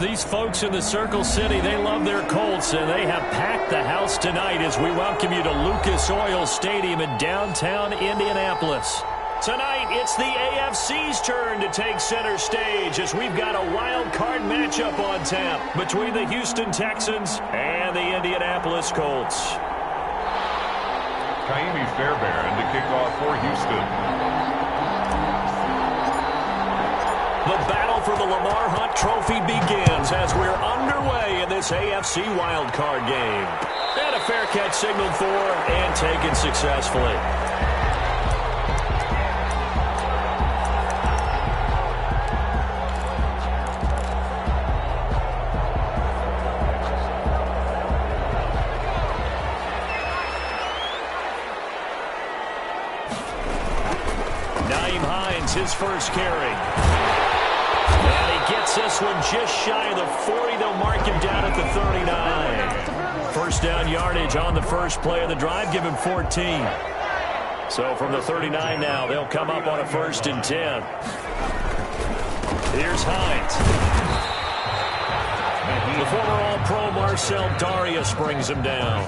These folks in the Circle City, they love their Colts, and they have packed the house tonight as we welcome you to Lucas Oil Stadium in downtown Indianapolis. Tonight, it's the AFC's turn to take center stage as we've got a wild card matchup on tap between the Houston Texans and the Indianapolis Colts. Kaimi Fairbairn to kick off for Houston. The battle for the Lamar Hunt Trophy begins as we're underway in this AFC wildcard game. And a fair catch signaled for and taken successfully. His first carry. And he gets this one just shy of the 40. They'll mark him down at the 39. First down yardage on the first play of the drive. Give him 14. So from the 39 now, they'll come up on a 1st and 10. Here's Hines. The former All-Pro Marcel Darius brings him down.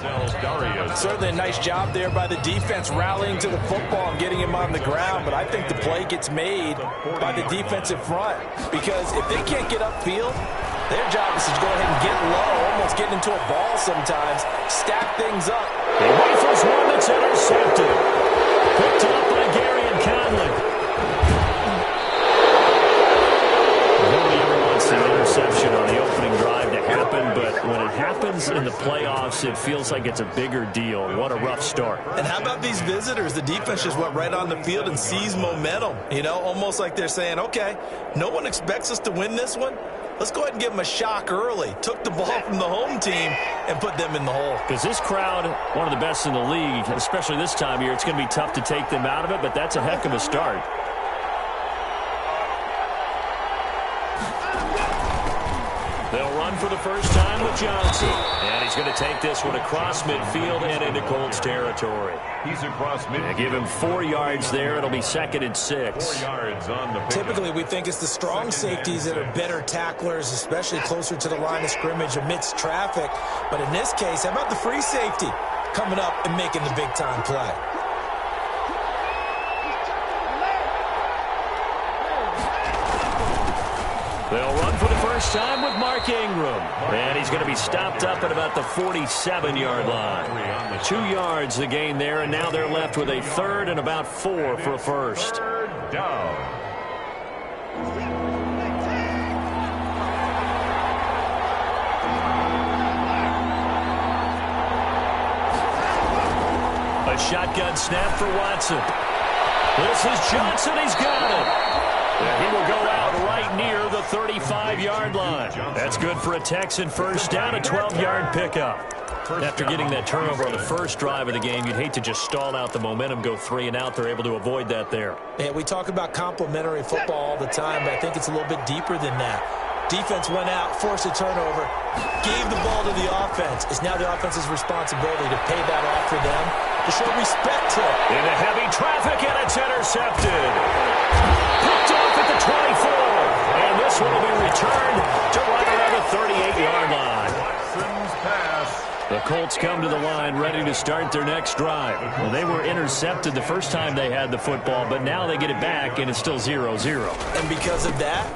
Certainly a nice job there by the defense rallying to the football and getting him on the ground, but I think the play gets made by the defensive front because if they can't get upfield, their job is to go ahead and get low, almost get into a ball sometimes, stack things up. He rifles one that's intercepted. Picked up by Gary and Conley. Nobody ever wants an interception on the opening drive to happen, but when it happens in the playoffs, it feels like it's a bigger deal. What a rough start. And how about these visitors? The defense just went right on the field and seized momentum. You know, almost like they're saying, okay, no one expects us to win this one. Let's go ahead and give them a shock early. Took the ball from the home team and put them in the hole. Because this crowd, one of the best in the league, especially this time of year, it's going to be tough to take them out of it, but that's a heck of a start. They'll run for the first time with Johnson. And he's going to take this one across midfield and into Colts territory. He's across midfield. Give him 4 yards there. It'll be 2nd and 6. 4 yards on the pickup. Typically, we think it's the strong safeties that are better tacklers, especially closer to the line of scrimmage amidst traffic. But in this case, how about the free safety coming up and making the big-time play? They'll run for the first time with Mark Ingram. And he's going to be stopped up at about the 47-yard line. 2 yards the gain there, and now they're left with a 3rd and about 4 for a first. 3rd down. A shotgun snap for Watson. This is Johnson. He's got it. And he will go out right near the 35-yard line. That's good for a Texan first down, a 12-yard pickup. After getting that turnover on the first drive of the game, you'd hate to just stall out the momentum, go 3 and out. They're able to avoid that there. Yeah, we talk about complementary football all the time, but I think it's a little bit deeper than that. Defense went out, forced a turnover, gave the ball to the offense. It's now the offense's responsibility to pay that off for them, to show respect to it. Into heavy traffic, and it's intercepted. Picked off at the 24. And this one will be returned to right around the 38-yard line. Watson's pass. The Colts come to the line ready to start their next drive. Well, they were intercepted the first time they had the football, but now they get it back, and it's still 0-0. And because of that,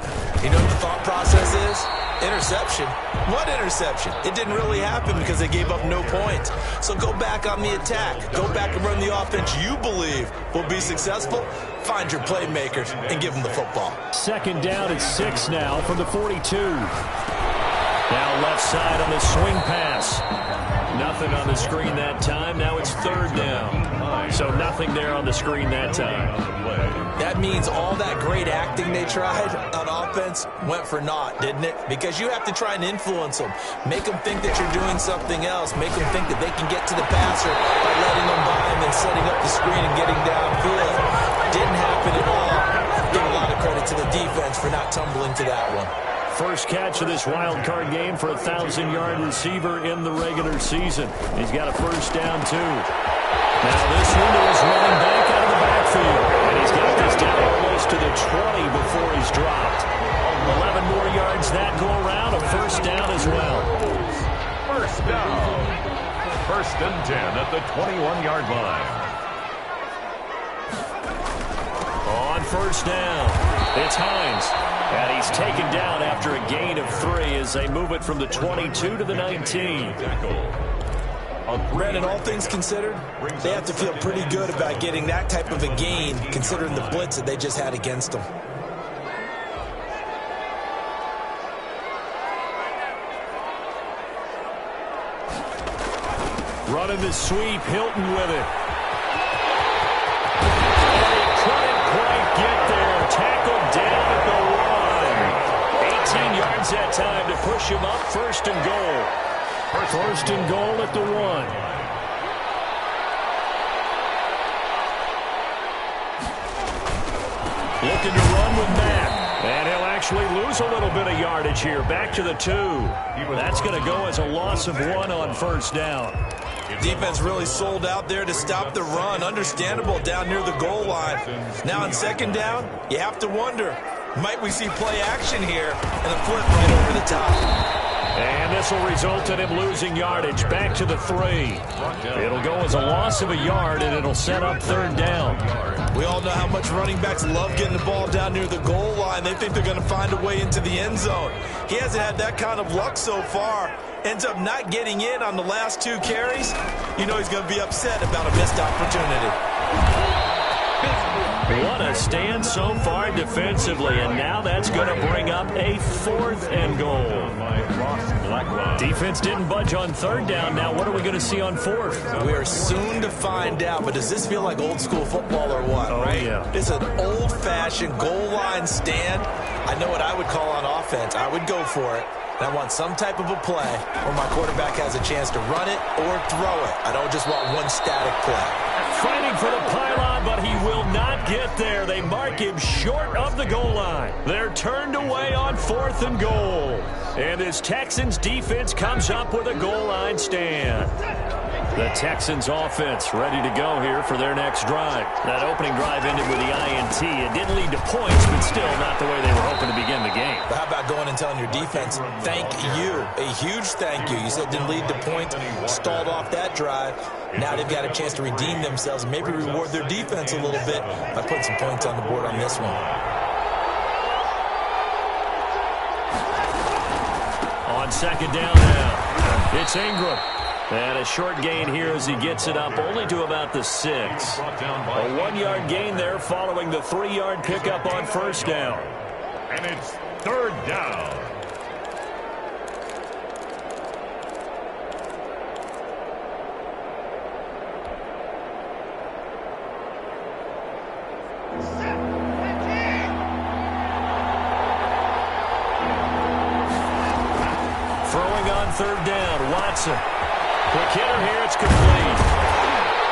you know what the thought process is? Interception. What interception? It didn't really happen because they gave up no points. So go back on the attack. Go back and run the offense you believe will be successful. Find your playmakers and give them the football. 2nd down and 6 now from the 42. Now left side on the swing pass. Nothing on the screen that time. Now it's 3rd down. So nothing there on the screen that time. That means all that great acting they tried on offense went for naught, didn't it? Because you have to try and influence them. Make them think that you're doing something else. Make them think that they can get to the passer by letting them by him and setting up the screen and getting downfield. Didn't happen at all. Give a lot of credit to the defense for not tumbling to that one. First catch of this wild card game for a 1,000-yard receiver in the regular season. He's got a first down, too. Now this one to his running back out of the backfield. And he's got this down almost to the 20 before he's dropped. 11 more yards that go around, a first down as well. First down. 1st and 10 at the 21-yard line. On first down, it's Hines. And he's taken down after a gain of 3 as they move it from the 22 to the 19. Brandon, all things considered, they have to feel pretty good about getting that type of a gain considering the blitz that they just had against them. Running the sweep, Hilton with it. And he couldn't quite get there. Tackled down at the 1. 18 yards that time to push him up. 1st and goal. 1st and goal at the 1. Looking to run with Matt. And he'll actually lose a little bit of yardage here. Back to the 2. That's going to go as a loss of 1 on 1st down. Defense really sold out there to stop the run. Understandable down near the goal line. Now on 2nd down, you have to wonder, might we see play action here and a flip right over the top? And this will result in him losing yardage. Back to the 3. It'll go as a loss of a yard, and it'll set up 3rd down. We all know how much running backs love getting the ball down near the goal line. They think they're going to find a way into the end zone. He hasn't had that kind of luck so far. Ends up not getting in on the last 2 carries. You know he's going to be upset about a missed opportunity. What a stand so far defensively, and now that's going to bring up a 4th and goal. Defense didn't budge on 3rd down. Now what are we going to see on 4th? We are soon to find out, but does this feel like old school football or what, right? Yeah. It's an old-fashioned goal line stand. I know what I would call on offense. I would go for it. And I want some type of a play where my quarterback has a chance to run it or throw it. I don't just want one static play. Fighting for the pylon, but he will not get there. They mark him short of the goal line. They're turned away on 4th and goal. And this Texans defense comes up with a goal line stand. The Texans offense ready to go here for their next drive. That opening drive ended with the INT. It didn't lead to points, but still not the way they were hoping to begin the game. But how about going and telling your defense, thank you, a huge thank you. You said it didn't lead to points, stalled off that drive. Now they've got a chance to redeem themselves and maybe reward their defense a little bit by putting some points on the board on this one. On 2nd down now, it's Ingram. And a short gain here as he gets it up only to about the 6. A 1-yard gain there following the 3-yard pickup on 1st down. And it's 3rd down. Throwing on 3rd down, Watson. Quick hitter here, it's complete.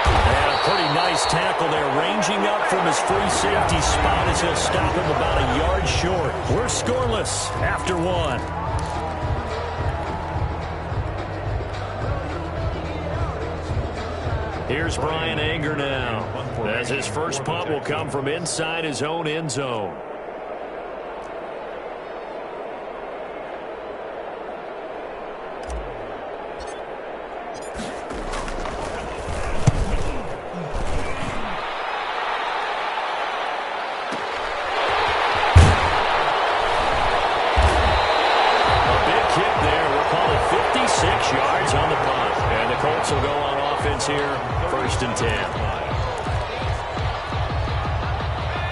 And a pretty nice tackle there, ranging up from his free safety spot as he'll stop him about a yard short. We're scoreless after 1. Here's Brian Anger now, as his first punt will come from inside his own end zone. Will go on offense here, 1st and 10.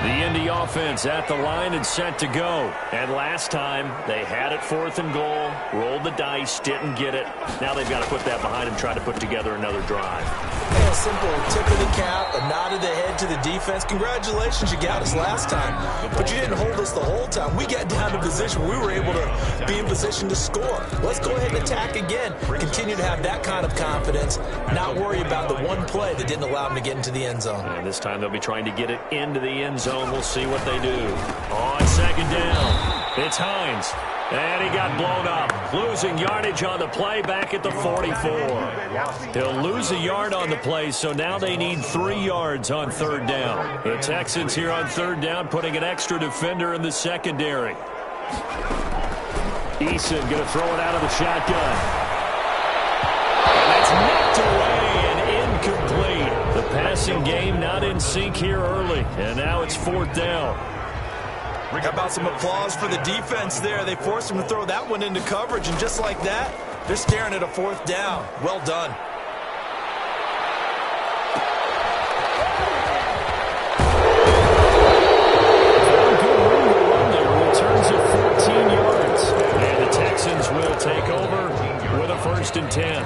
The Indy offense at the line and set to go. And last time, they had it 4th and goal, rolled the dice, didn't get it. Now they've got to put that behind them, try to put together another drive. A simple tip of the cap, a nod of the head to the defense. Congratulations, you got us last time. But you didn't hold us the whole time. We got down to position where we were able to be in position to score. Let's go ahead and attack again. Continue to have that kind of confidence, not worry about the one play that didn't allow them to get into the end zone. And this time they'll be trying to get it into the end zone. We'll see what they do. On 2nd down, it's Hines. And he got blown up. Losing yardage on the play back at the 44. He'll lose a yard on the play, so now they need 3 yards on 3rd down. The Texans here on 3rd down putting an extra defender in the secondary. Eason going to throw it out of the shotgun. And that's knocked away and incomplete. The passing game not in sync here early. And now it's 4th down. How about some applause for the defense there? They forced him to throw that one into coverage, and just like that, they're staring at a 4th down. Well done. Returns it 14 yards. And the Texans will take over with a 1st and 10.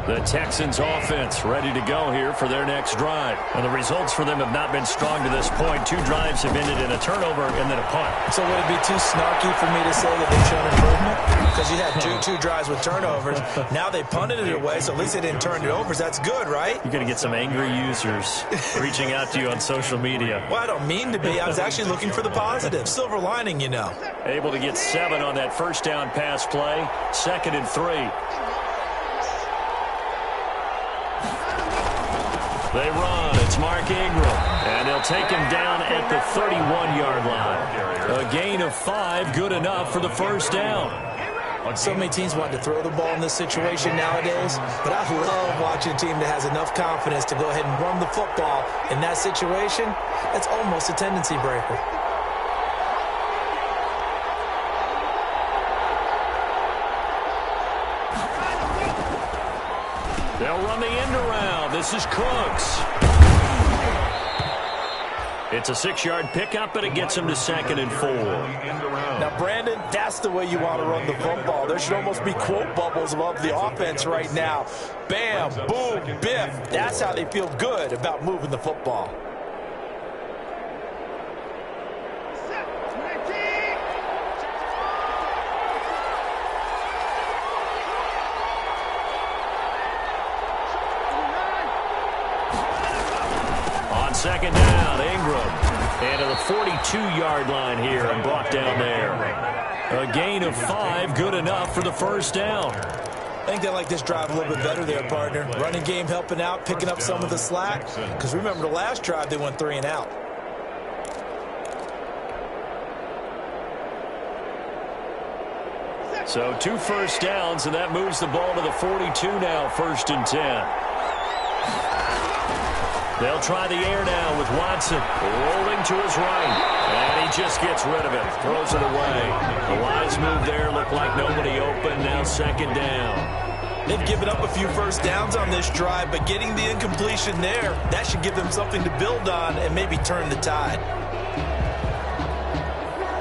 The Texans offense ready to go here for their next drive. And the results for them have not been strong to this point. 2 drives have ended in a turnover and then a punt. So would it be too snarky for me to say that they've shown improvement? Because you had two drives with turnovers. Now they punted it away, so at least they didn't turn it over. So that's good, right? You're going to get some angry users reaching out to you on social media. Well, I don't mean to be. I was actually looking for the positive. Silver lining, you know. Able to get 7 on that 1st down pass play. 2nd and 3. They run. It's Mark Ingram. And they'll take him down at the 31-yard line. A gain of 5, good enough for the 1st down. So many teams want to throw the ball in this situation nowadays, but I love watching a team that has enough confidence to go ahead and run the football in that situation. That's almost a tendency breaker. They'll run the end around. This is Cooks. It's a 6-yard pickup, but it gets him to 2nd and 4. Now, Brandon, that's the way you want to run the football. There should almost be quote bubbles above the offense right now. Bam, boom, biff. That's how they feel good about moving the football. On 2nd down, Ingram. And to the 42-yard line here and brought down there. A gain of 5, good enough for the 1st down. I think they like this drive a little bit better there, partner. Running game helping out, picking up some of the slack. Because remember, the last drive, they went 3 and out. So 2 1st downs, and that moves the ball to the 42 now, 1st and 10. They'll try the air now with Watson rolling to his right. And he just gets rid of it. Throws it away. The wise move there. Looked like nobody open. Now 2nd down. They've given up a few 1st downs on this drive, but getting the incompletion there, that should give them something to build on and maybe turn the tide.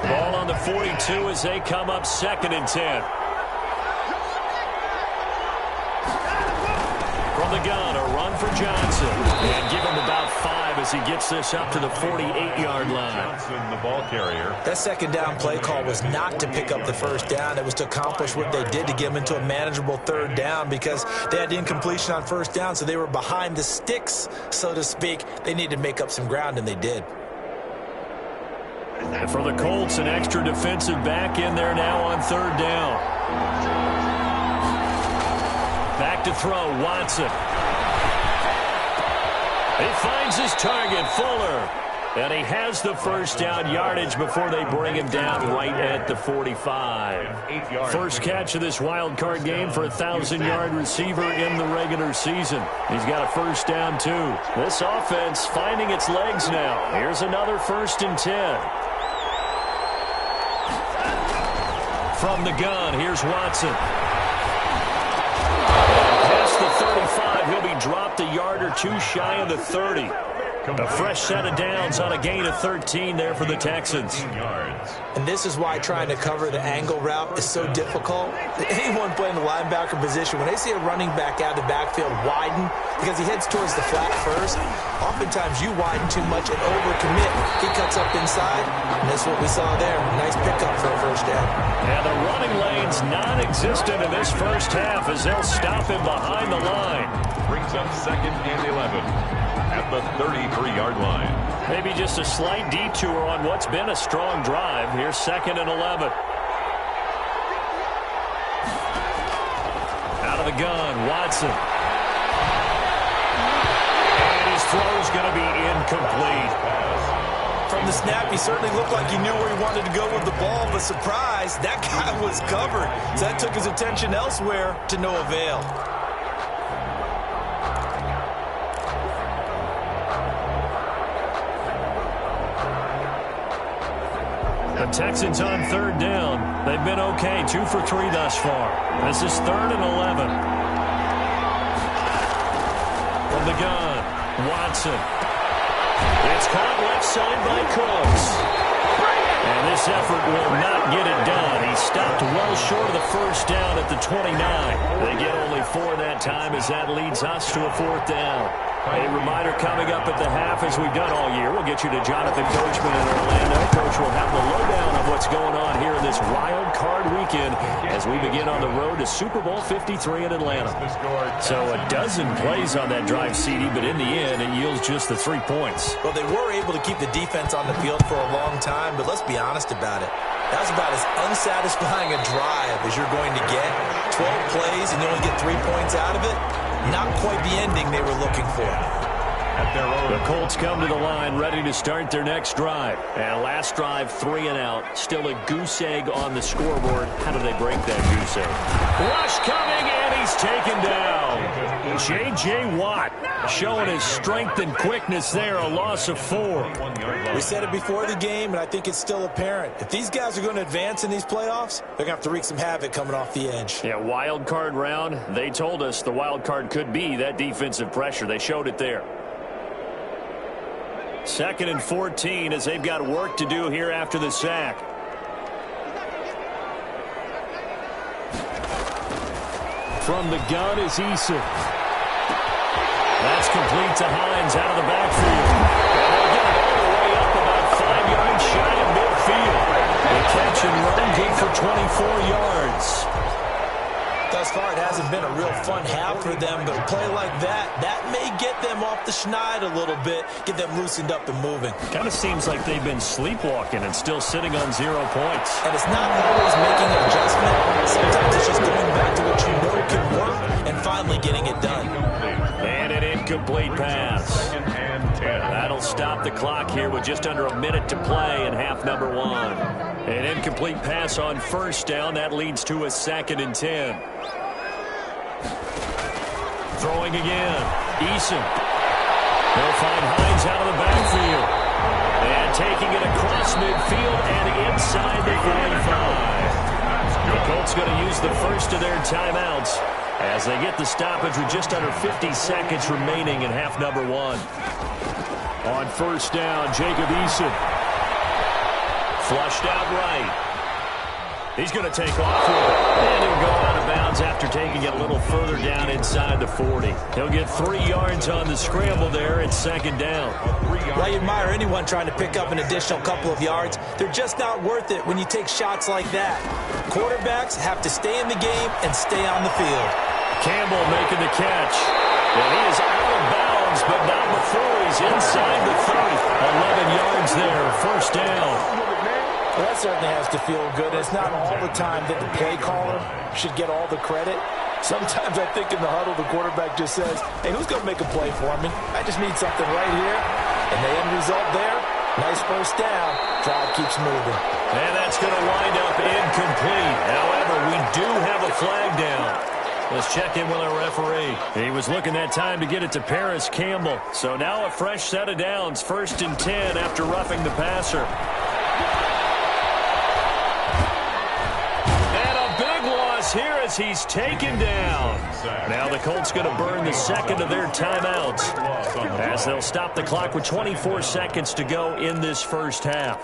Ball on the 42 as they come up 2nd and 10. From the gun, a run for Johnson. And give him about 5 as he gets this up to the 48-yard line. Johnson, the ball carrier. That 2nd down play call was not to pick up the 1st down. It was to accomplish what they did to get them into a manageable 3rd down because they had incompletion on 1st down, so they were behind the sticks, so to speak. They needed to make up some ground, and they did. And for the Colts, an extra defensive back in there now on 3rd down. Back to throw, Watson. He finds his target, Fuller. And he has the 1st down yardage before they bring him down right at the 45. First catch of this wild card game for a 1,000-yard receiver in the regular season. He's got a 1st down, too. This offense finding its legs now. Here's another 1st and 10. From the gun, here's Watson. Past the 35, he'll be dropped a yard or 2 shy of the 30. A fresh set of downs on a gain of 13 there for the Texans. And this is why trying to cover the angle route is so difficult. Anyone playing the linebacker position, when they see a running back out of the backfield widen, because he heads towards the flat first, oftentimes you widen too much and overcommit. He cuts up inside, and that's what we saw there. Nice pickup for a 1st down. And the running lane's non-existent in this 1st half as they'll stop him behind the line. Brings up 2nd and 11. At the 33-yard line. Maybe just a slight detour on what's been a strong drive. Here's 2nd and 11. Out of the gun, Watson. throw's going to be incomplete. From the snap, he certainly looked like he knew where he wanted to go with the ball, but surprise, that guy was covered. So that took his attention elsewhere to no avail. The Texans on third down. They've been okay, 2 for 3 thus far. This is 3rd and 11. From the gun, Watson. It's caught left side by Cooks. And this effort will not get it done. He stopped well short of the first down at the 29. They get only 4 that time as that leads us to a 4th down. A reminder coming up at the half, as we've done all year. We'll get you to Jonathan Coachman in Orlando. Coach will have the lowdown of what's going on here in this wild card weekend as we begin on the road to Super Bowl 53 in Atlanta. So a dozen plays on that drive, CD, but in the end, it yields just the 3 points. Well, they were able to keep the defense on the field for a long time, but let's be honest about it. That was about as unsatisfying a drive as you're going to get. 12 plays and you only get 3 points out of it. Not quite the ending they were looking for. The Colts come to the line ready to start their next drive. And last drive, 3 and out. Still a goose egg on the scoreboard. How do they break that goose egg? Rush coming, and he's taken down. J.J. Watt showing his strength and quickness there. A loss of 4. We said it before the game, and I think it's still apparent. If these guys are going to advance in these playoffs, they're going to have to wreak some havoc coming off the edge. Yeah, wild card round. They told us the wild card could be that defensive pressure. They showed it there. 2nd and 14 as they've got work to do here after the sack. From the gun is Eason. That's complete to Hines out of the backfield. And they'll get it all the way up about 5 yards shy of midfield. The catch and run good for 24 yards. Thus far, it hasn't been a real fun half for them, but a play like that may get them off the schneid a little bit, get them loosened up and moving. Kind of seems like they've been sleepwalking and still sitting on 0 points. And it's not always making an adjustment. Sometimes it's just going back to what you know can work and finally getting it done. And an incomplete pass. That'll stop the clock here with just under a minute to play in half number 1. An incomplete pass on first down. That leads to a 2nd and 10. Throwing again. Eason. They'll find Hines out of the backfield. And taking it across midfield and inside the 45. The Colts going to use the first of their timeouts as they get the stoppage with just under 50 seconds remaining in half number 1. On first down, Jacob Eason. Flushed out right. He's going to take off with it. And he'll go out of bounds after taking it a little further down inside the 40. He'll get 3 yards on the scramble there at 2nd down. Well, you admire anyone trying to pick up an additional couple of yards. They're just not worth it when you take shots like that. Quarterbacks have to stay in the game and stay on the field. Campbell making the catch. And he is out of bounds, but not before he's inside the 30. 11 yards there, first down. Well, that certainly has to feel good. It's not all the time that the play caller should get all the credit. Sometimes I think in the huddle, the quarterback just says, hey, who's going to make a play for me? I just need something right here. And the end result there, nice first down. Drive keeps moving. And that's going to wind up incomplete. However, we do have a flag down. Let's check in with our referee. He was looking that time to get it to Paris Campbell. So now a fresh set of downs, 1st and 10 after roughing the passer. Here as he's taken down. Now the Colts going to burn the 2nd of their timeouts as they'll stop the clock with 24 seconds to go in this first half.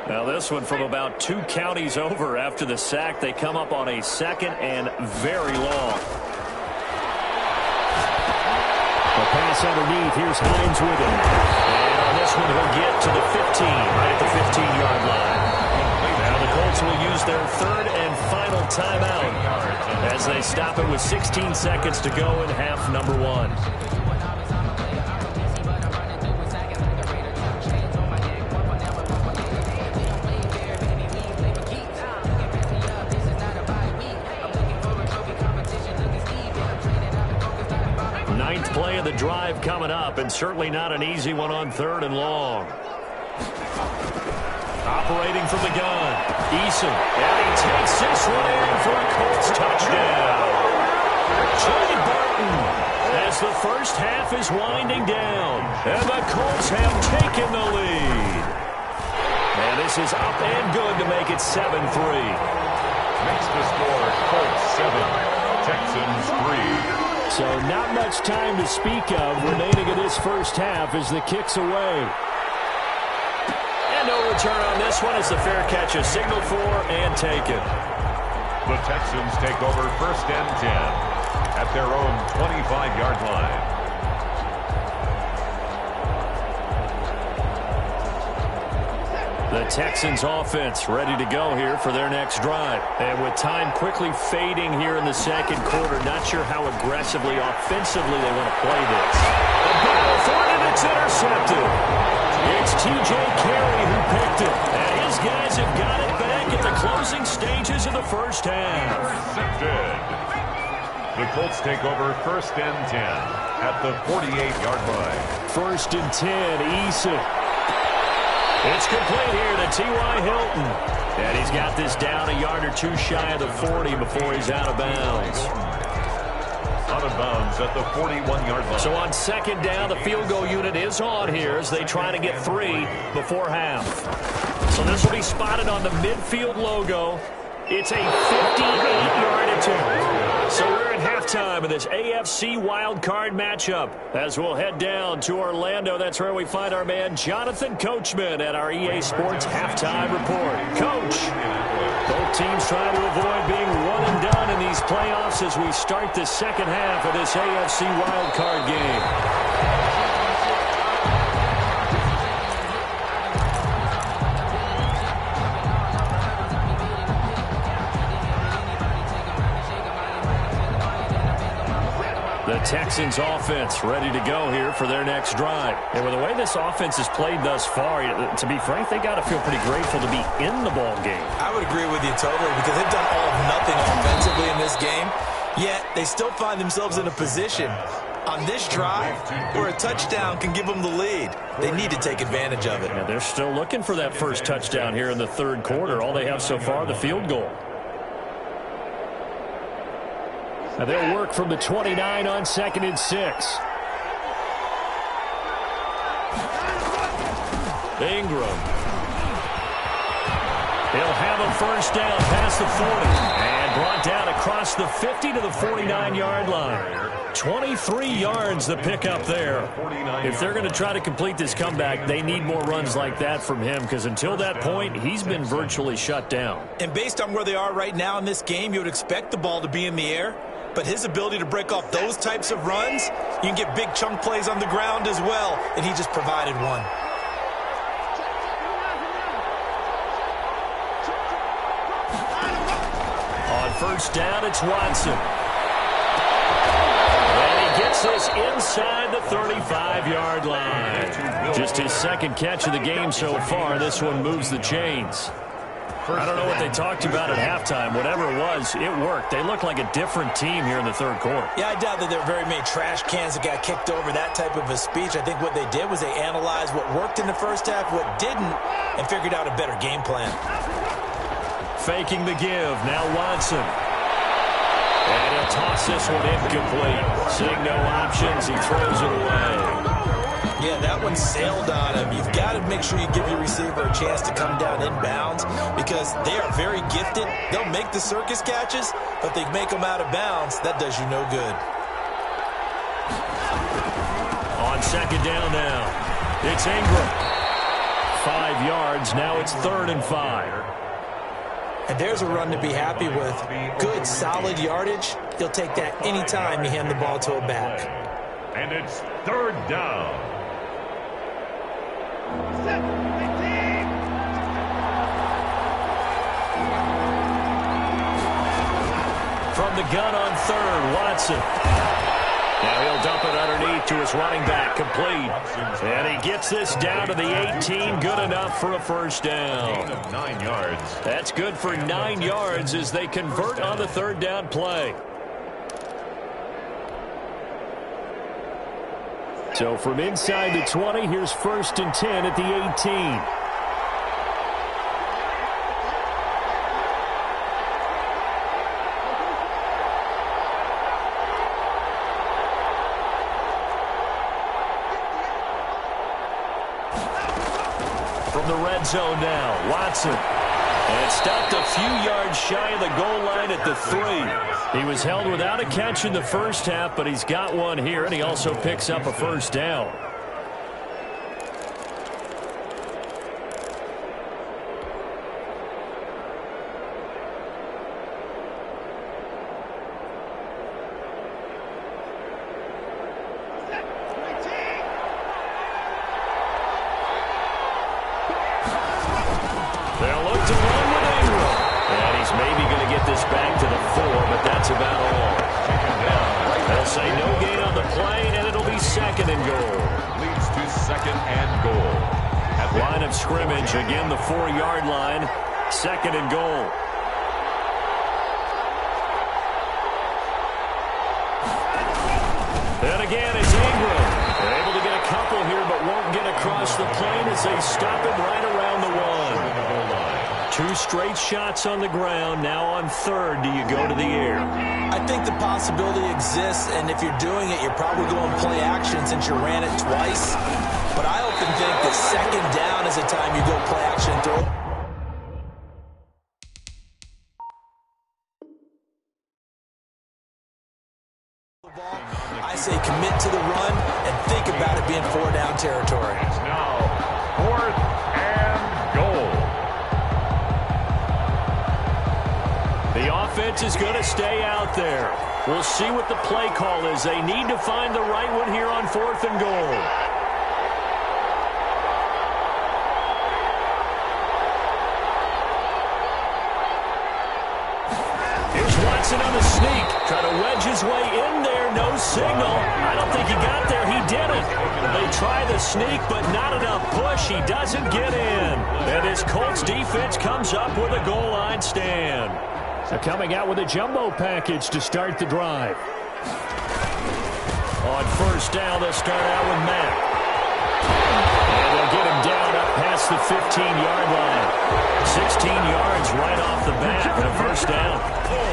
Now this one from about 2 counties over after the sack. They come up on a 2nd and very long. The pass underneath. Here's Hines with it. And on this one, he'll get to the 15, right at the 15-yard line. Now the Colts will use their 3rd and final timeout as they stop it with 16 seconds to go in half number 1. the drive coming up, and certainly not an easy one on 3rd and long. Operating from the gun, Eason, and he takes this one in for a Colts touchdown. Trey Burton, as the first half is winding down, and the Colts have taken the lead. And this is up and good to make it 7-3. Makes the score Colts 7, Texans 3. So not much time to speak of remaining in this first half as the kick's away. And no return on this one as the fair catch is signaled for and taken. The Texans take over 1st and 10 at their own 25-yard line. The Texans offense ready to go here for their next drive. And with time quickly fading here in the second quarter, not sure how aggressively, offensively they want to play this. The battle for it, and it's intercepted. It's T.J. Carey who picked it. And his guys have got it back at the closing stages of the first half. Intercepted. The Colts take over 1st and 10 at the 48-yard line. 1st and 10, Eason. It's complete here to T.Y. Hilton. And he's got this down a yard or two shy of the 40 before he's out of bounds. Out of bounds at the 41-yard line. So on 2nd down, the field goal unit is on here as they try to get 3 before half. So this will be spotted on the midfield logo. It's a 58-yard attempt. So we're at halftime of this AFC wildcard matchup. As we'll head down to Orlando, that's where we find our man Jonathan Coachman at our EA Sports Halftime Report. Coach, both teams trying to avoid being one and done in these playoffs as we start the second half of this AFC wildcard game. The Texans offense ready to go here for their next drive. And with the way this offense has played thus far, to be frank, they got to feel pretty grateful to be in the ball game. I would agree with you totally because they've done all of nothing offensively in this game, yet they still find themselves in a position on this drive where a touchdown can give them the lead. They need to take advantage of it. Yeah, they're still looking for that first touchdown here in the 3rd quarter. All they have so far, the field goal. Now they'll work from the 29 on 2nd and 6. Ingram. He'll have a first down past the 40. And brought down across the 50 to the 49-yard line. 23 yards the pickup there. If they're going to try to complete this comeback, they need more runs like that from him because until that point, he's been virtually shut down. And based on where they are right now in this game, you would expect the ball to be in the air. But his ability to break off those types of runs, you can get big chunk plays on the ground as well, and he just provided one. On first down, it's Watson. And he gets this inside the 35-yard line. Just his 2nd catch of the game so far. This one moves the chains. I don't know what they talked about at halftime. Whatever it was, it worked. They look like a different team here in the 3rd quarter. Yeah, I doubt that there were very many trash cans that got kicked over, that type of a speech. I think what they did was they analyzed what worked in the first half, what didn't, and figured out a better game plan. Faking the give. Now Watson. And he'll toss this one incomplete. Seeing no options, he throws it away. Yeah, that one sailed on him. You've got to make sure you give your receiver a chance to come down inbounds because they are very gifted. They'll make the circus catches, but they make them out of bounds. That does you no good. On 2nd down now, it's Ingram. 5 yards. Now it's 3rd and 5. And there's a run to be happy with. Good, solid yardage. He'll take that anytime you hand the ball to a back. And it's 3rd down. From the gun on 3rd, Watson. Now he'll dump it underneath to his running back, complete. And he gets this down to the 18, good enough for a first down. Gain of 9 yards. That's good for 9 yards as they convert on the 3rd down play. So from inside the 20, here's 1st and 10 at the 18. From the red zone now, Watson. And stopped a few yards shy of the goal line at the 3. He was held without a catch in the first half, but he's got one here, and he also picks up a first down. They'll look to run with Ingram. And he's maybe going to get this back to the 4, but that's about all. They'll say no gain on the play, and it'll be 2nd and goal. Leads to 2nd and goal. At line of scrimmage, again the 4-yard line, 2nd and goal. And again, it's Ingram. They're able to get a couple here, but won't get across the plane as they stop it right around the 1. 2 straight shots on the ground. Now on 3rd, do you go to the air? I think the possibility exists, and if you're doing it, you're probably going play action since you ran it twice. But I often think that 2nd down is the time you go play action and throw. I say commit to the run and think about it being 4-down territory. It's now 4th and goal. The offense is going to stay out there. We'll see what the play call is. They need to find the right one here on 4th and goal. Here's Watson on the sneak. Try to wedge his way in there. No signal. I don't think he got there. He didn't. They try the sneak, but not enough push. He doesn't get in. And his Colts defense comes up with a goal line stand. They're coming out with a jumbo package to start the drive. On 1st down, they'll start out with Matt. And they'll get him down up past the 15-yard line. 16 yards right off the bat and a 1st down.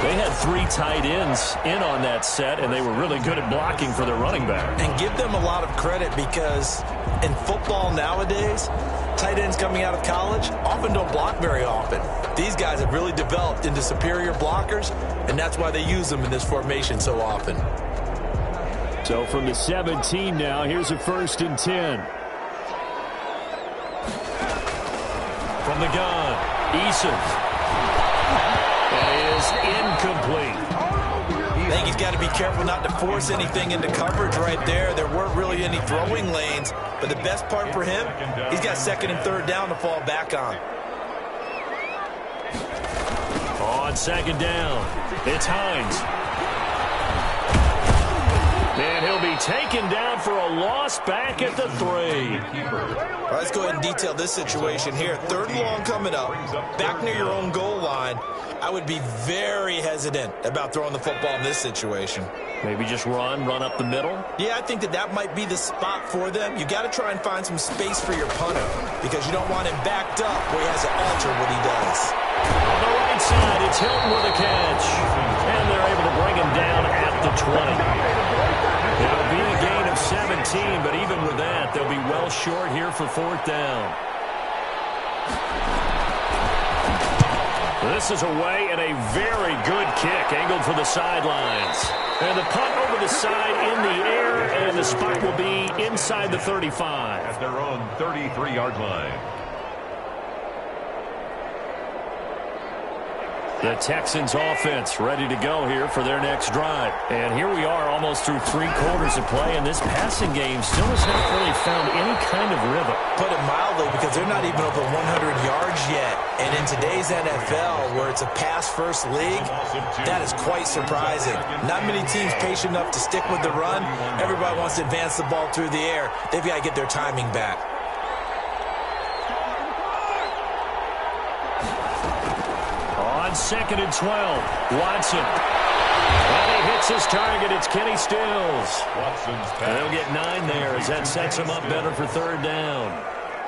They had 3 tight ends in on that set, and they were really good at blocking for their running back. And give them a lot of credit because in football nowadays, tight ends coming out of college often don't block very often. These guys have really developed into superior blockers, and that's why they use them in this formation so often. So from the 17 now, here's a 1st and 10. From the gun, Eason. That is incomplete. I think he's got to be careful not to force anything into coverage right there. There weren't really any throwing lanes, but the best part for him, he's got 2nd and 3rd down to fall back on. On 2nd down, it's Hines. And he'll be taken down for a loss back at the 3. All right, let's go ahead and detail this situation here. 3rd and long coming up, back near your own goal line. I would be very hesitant about throwing the football in this situation. Maybe just run up the middle? Yeah, I think that might be the spot for them. You got to try and find some space for your punter because you don't want him backed up where he has to alter what he does. On the right side, it's Hilton with a catch. And they're able to bring him down at the 20. It'll be a gain of 17, but even with that, they'll be well short here for 4th down. This is away and a very good kick, angled for the sidelines. And the punt over the side in the air, and the spot will be inside the 35. At their own 33-yard line. The Texans offense ready to go here for their next drive. And here we are almost through 3 quarters of play, and this passing game still has not really found any kind of rhythm. Put it mildly, because they're not even over 100 yards yet. And in today's NFL, where it's a pass-first league, that is quite surprising. Not many teams patient enough to stick with the run. Everybody wants to advance the ball through the air. They've got to get their timing back. On 2nd and 12, Watson. And he hits his target. It's Kenny Stills. Watson's pass. They'll get 9 there as that sets him up better for third down.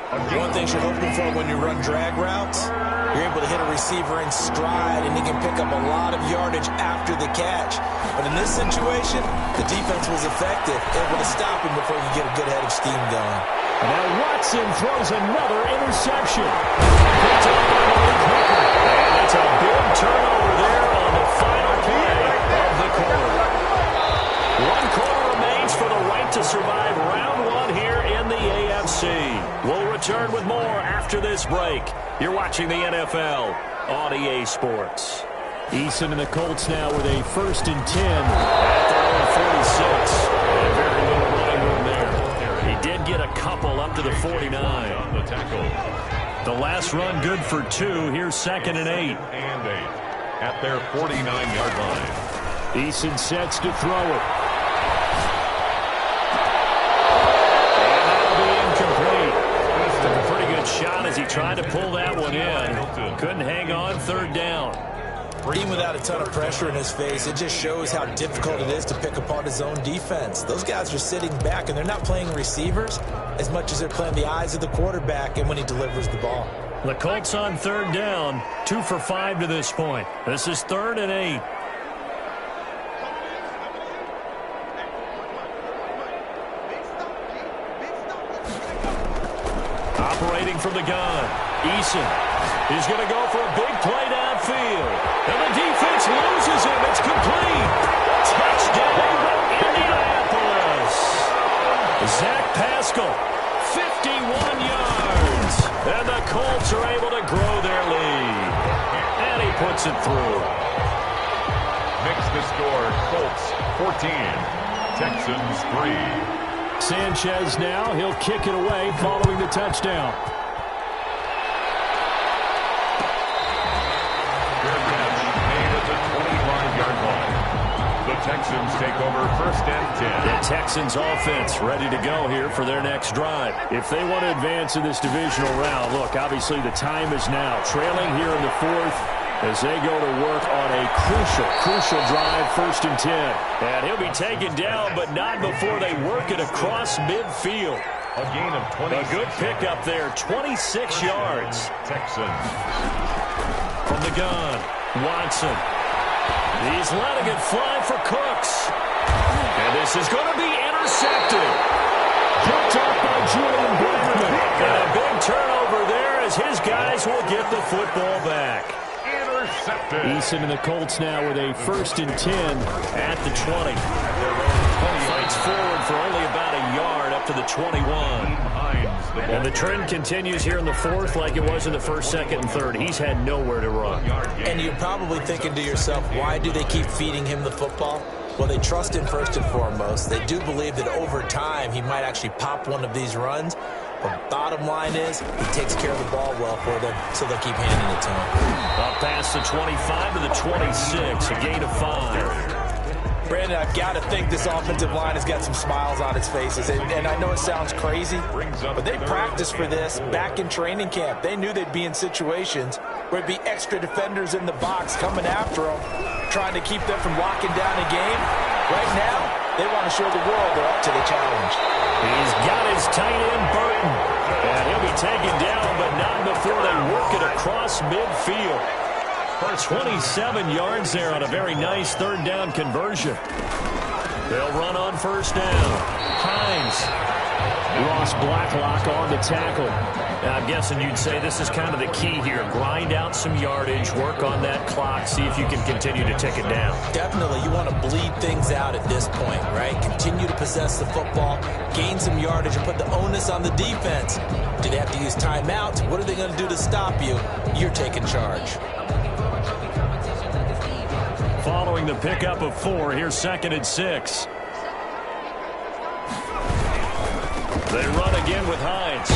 One thing you're hoping for when you run drag routes, you're able to hit a receiver in stride, and he can pick up a lot of yardage after the catch. But in this situation, the defense was effective, able to stop him before he could get a good head of steam going. Now Watson throws another interception. And it's a big turnover there on the final play of the quarter. 1 quarter remains for the right to survive round 1 here in the AFC. We'll return with more after this break. You're watching the NFL on EA Sports. Eason and the Colts now with a 1st and 10 at their own 46. And very little running room there. He did get a couple up to the 49. On the tackle. The last run good for 2. Here's 2nd and 8. And 8 at their 49-yard line. Eason sets to throw it. Took a pretty good shot as he tried to pull that one in. Couldn't hang on. 3rd down. Even without a ton of pressure in his face, it just shows how difficult it is to pick apart his own defense. Those guys are sitting back, and they're not playing receivers as much as they're playing the eyes of the quarterback and when he delivers the ball. The Colts on 3rd down. 2 for 5 to this point. This is 3rd and 8. Operating from the gun. Eason is going to go for a big play downfield. And the defense loses him. It's complete. Touchdown, Indianapolis. Zach Pascal, 51 yards. And the Colts are able to grow their lead. And he puts it through. Makes the score Colts 14, Texans 3. Sanchez now. He'll kick it away following the touchdown. Fair catch made at the 25-yard line. The Texans take over 1st and 10. The Texans offense ready to go here for their next drive. If they want to advance in this divisional round, look, obviously the time is now. Trailing here in the 4th as they go to work on a crucial drive, 1st and 10. And he'll be taken down, but not before they work it across midfield. A gain of 20. A good pickup there, 26 yards. Texans. From the gun, Watson. He's letting it fly for Cooks. And this is going to be intercepted. Picked up by Julian Blackman. And a big turnover there as his guys will get the football back. Intercepted. Eason and the Colts now with a 1st and 10 at the 20. Fights forward for only about a yard up to the 21. And the trend continues here in the 4th like it was in the 1st, 2nd, and 3rd. He's had nowhere to run. And you're probably thinking to yourself, why do they keep feeding him the football? Well, they trust him first and foremost. They do believe that over time he might actually pop one of these runs. But bottom line is he takes care of the ball well for them, so they'll keep handing it to him. Up past the 25 to the 26, a gain of 5. Brandon, I've got to think this offensive line has got some smiles on its faces. And I know it sounds crazy, but they practiced for this back in training camp. They knew they'd be in situations where it'd be extra defenders in the box coming after them, trying to keep them from locking down a game. Right now, they want to show the world they're up to the challenge. He's got his tight end, Burton. And he'll be taken down, but not before they work it across midfield. For 27 yards there on a very nice 3rd down conversion. They'll run on 1st down. Hines. Ross Blacklock on the tackle. Now, I'm guessing you'd say this is kind of the key here. Grind out some yardage, work on that clock, see if you can continue to tick it down. Definitely, you want to bleed things out at this point, right? Continue to possess the football, gain some yardage, and put the onus on the defense. Do they have to use timeouts? What are they going to do to stop you? You're taking charge. Following the pickup of 4, here's 2nd and 6. They run again with Hines.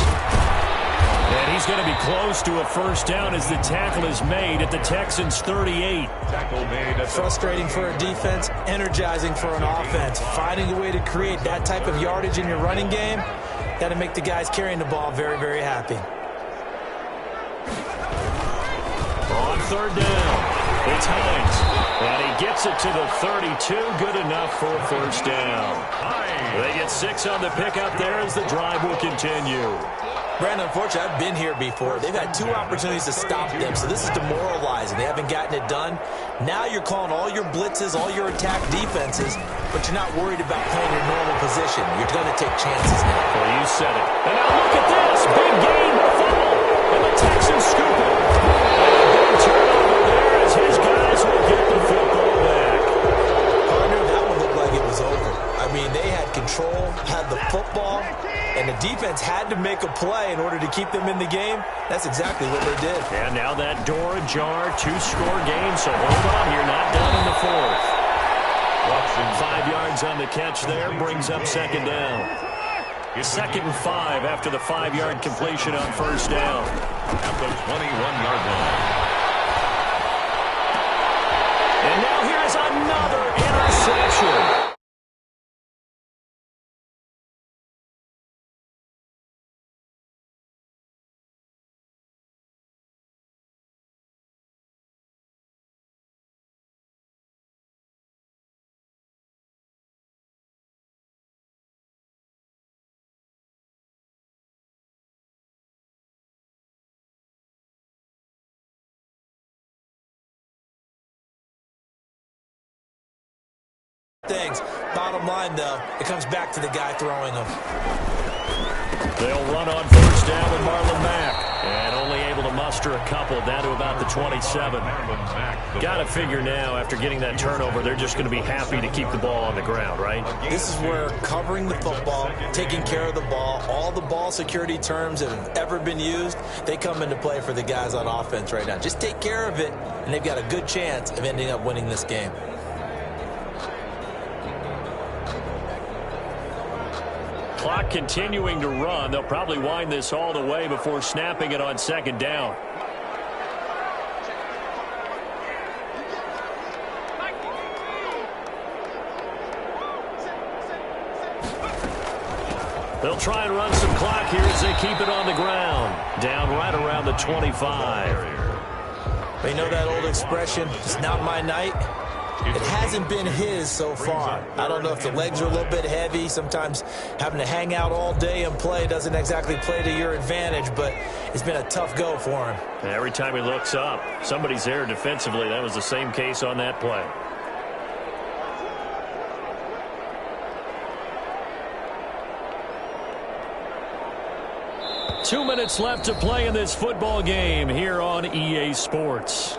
And he's going to be close to a 1st down as the tackle is made at the Texans' 38. Tackle made. Frustrating for a defense, energizing for an offense. Finding a way to create that type of yardage in your running game, got to make the guys carrying the ball very, very happy. On 3rd down, it's Hines. And he gets it to the 32. Good enough for a first down. They get 6 on the pickup there as the drive will continue. Brandon, unfortunately, I've been here before. They've had 2 opportunities to stop them, so this is demoralizing. They haven't gotten it done. Now you're calling all your blitzes, all your attack defenses, but you're not worried about playing your normal position. You're going to take chances now. Well, you said it. And now look at this. Big gain, fumble, and the Texans scoop it. And a big turnover there as his guys will get the football back. Partner, that one looked like it was over. I mean, they had control, had the football, and the defense had to make a play in order to keep them in the game. That's exactly what they did. And now that door ajar, 2-score game, so hold on, you're not done in the 4th. Watson, 5 yards on the catch there, brings up second down. 2nd and 5 after the 5-yard completion on first down. At the 21-yard line. And now here's another interception. Things. Bottom line, though, it comes back to the guy throwing them. They'll run on first down with Marlon Mack. And only able to muster a couple down to about the 27. Got to figure now, after getting that turnover, they're just going to be happy to keep the ball on the ground, right? This is where covering the football, taking care of the ball, all the ball security terms that have ever been used, they come into play for the guys on offense right now. Just take care of it, and they've got a good chance of ending up winning this game. Clock continuing to run. They'll probably wind this all the way before snapping it on second down. They'll try and run some clock here as they keep it on the ground. Down right around the 25. They know that old expression, it's not my night. It hasn't been his so far. I don't know if the legs are a little bit heavy. Sometimes having to hang out all day and play doesn't exactly play to your advantage, but it's been a tough go for him. Every time he looks up, somebody's there defensively. That was the same case on that play. Two minutes left to play in this football game here on EA Sports.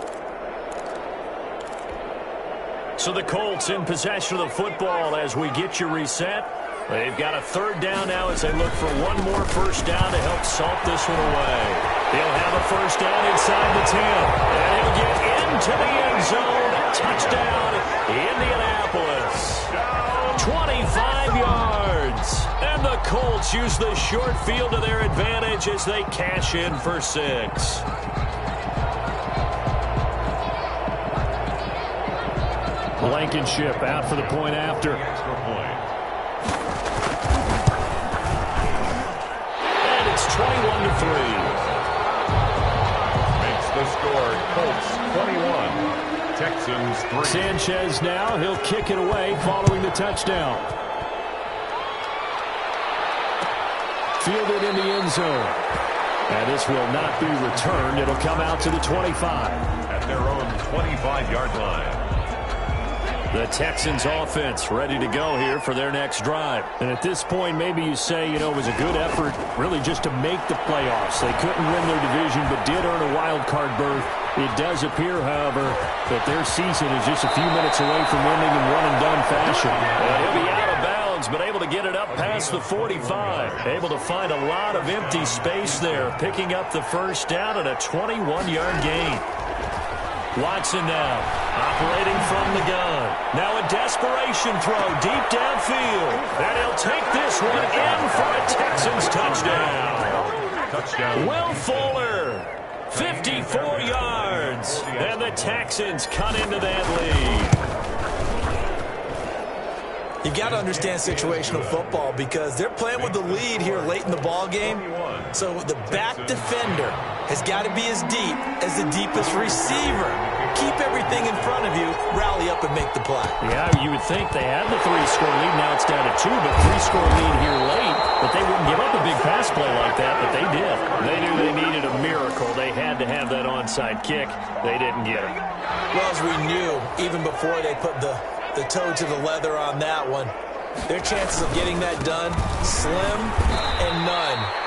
So the Colts in possession of the football as we get you reset. They've got a third down now as they look for one more first down to help salt this one away. They'll have a first down inside the 10. And he'll get into the end zone. Touchdown, Indianapolis. 25 yards. And the Colts use the short field to their advantage as they cash in for 6. Blankenship out for the point after. And it's 21-3. Makes the score. Colts 21. Texans 3. Sanchez now. He'll kick it away following the touchdown. Fielded in the end zone. And this will not be returned. It'll come out to the 25. At their own 25-yard line. The Texans offense ready to go here for their next drive. And at this point, maybe you say, it was a good effort really just to make the playoffs. They couldn't win their division, but did earn a wild card berth. It does appear, however, that their season is just a few minutes away from winning in one-and-done fashion. He'll be out of bounds, but able to get it up past the 45. Able to find a lot of empty space there, picking up the first down at a 21-yard gain. Watson now, operating from the gun. Now a desperation throw deep downfield. And he'll take this one in for a Texans touchdown. Will Fuller, 54 yards. And the Texans cut into that lead. You've got to understand situational football because they're playing with the lead here late in the ball game. So the back defender has got to be as deep as the deepest receiver. keep everything in front of you, rally up and make the play. Yeah, you would think they had the 3-score lead. Now it's down to 2, but 3-score lead here late. But they wouldn't give up a big pass play like that, but they did. They knew they needed a miracle. They had to have that onside kick. They didn't get it. Well, as we knew, even before they put the toe to the leather on that one, their chances of getting that done, slim and none.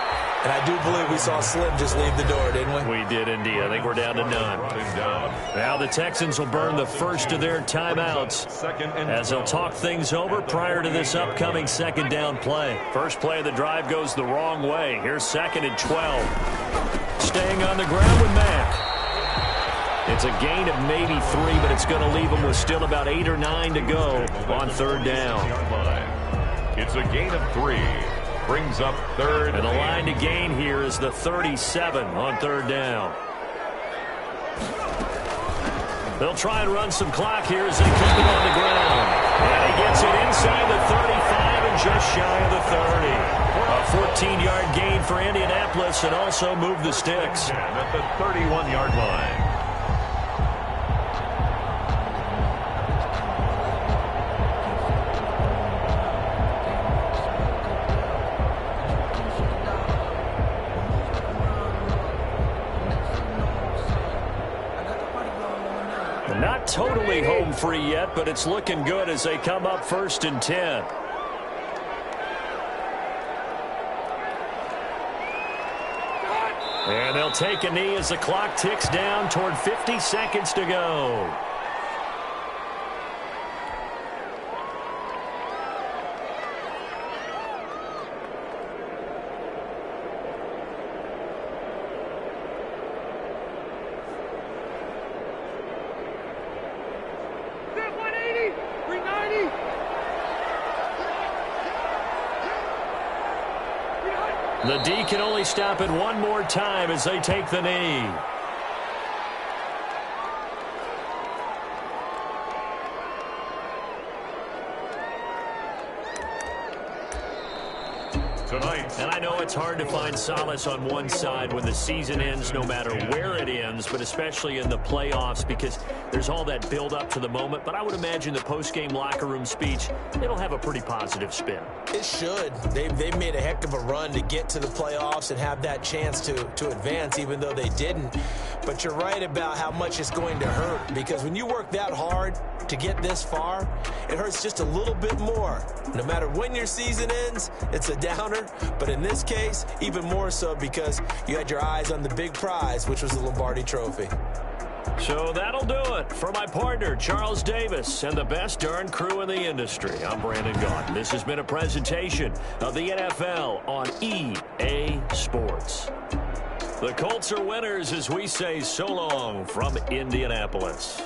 And I do believe we saw Slim just leave the door, didn't we? We did indeed. I think we're down to none. Now the Texans will burn the first of their timeouts as they'll talk things over prior to this upcoming second down play. First play of the drive goes the wrong way. Here's 2nd and 12. Staying on the ground with Mack. It's a gain of maybe 3, but it's going to leave them with still about 8 or 9 to go on 3rd down. It's a gain of 3. Brings up 3rd. And the line to gain here is the 37 on 3rd down. They'll try and run some clock here as they keep it on the ground. And he gets it inside the 35 and just shy of the 30. A 14-yard gain for Indianapolis and also move the sticks. At the 31-yard line. Not totally home free yet, but it's looking good as they come up 1st and 10. And they'll take a knee as the clock ticks down toward 50 seconds to go. The D can only stop it one more time as they take the knee. Tonight. And I know it's hard to find solace on one side when the season ends, no matter where it ends, but especially in the playoffs because there's all that build up to the moment. But I would imagine the post-game locker room speech, it'll have a pretty positive spin. It should. They've made a heck of a run to get to the playoffs and have that chance to advance, even though they didn't. But you're right about how much it's going to hurt because when you work that hard to get this far, it hurts just a little bit more. No matter when your season ends, it's a downer. But in this case, even more so because you had your eyes on the big prize, which was the Lombardi Trophy. So that'll do it for my partner, Charles Davis, and the best darn crew in the industry. I'm Brandon Gaudin. This has been a presentation of the NFL on EA Sports. The Colts are winners as we say so long from Indianapolis.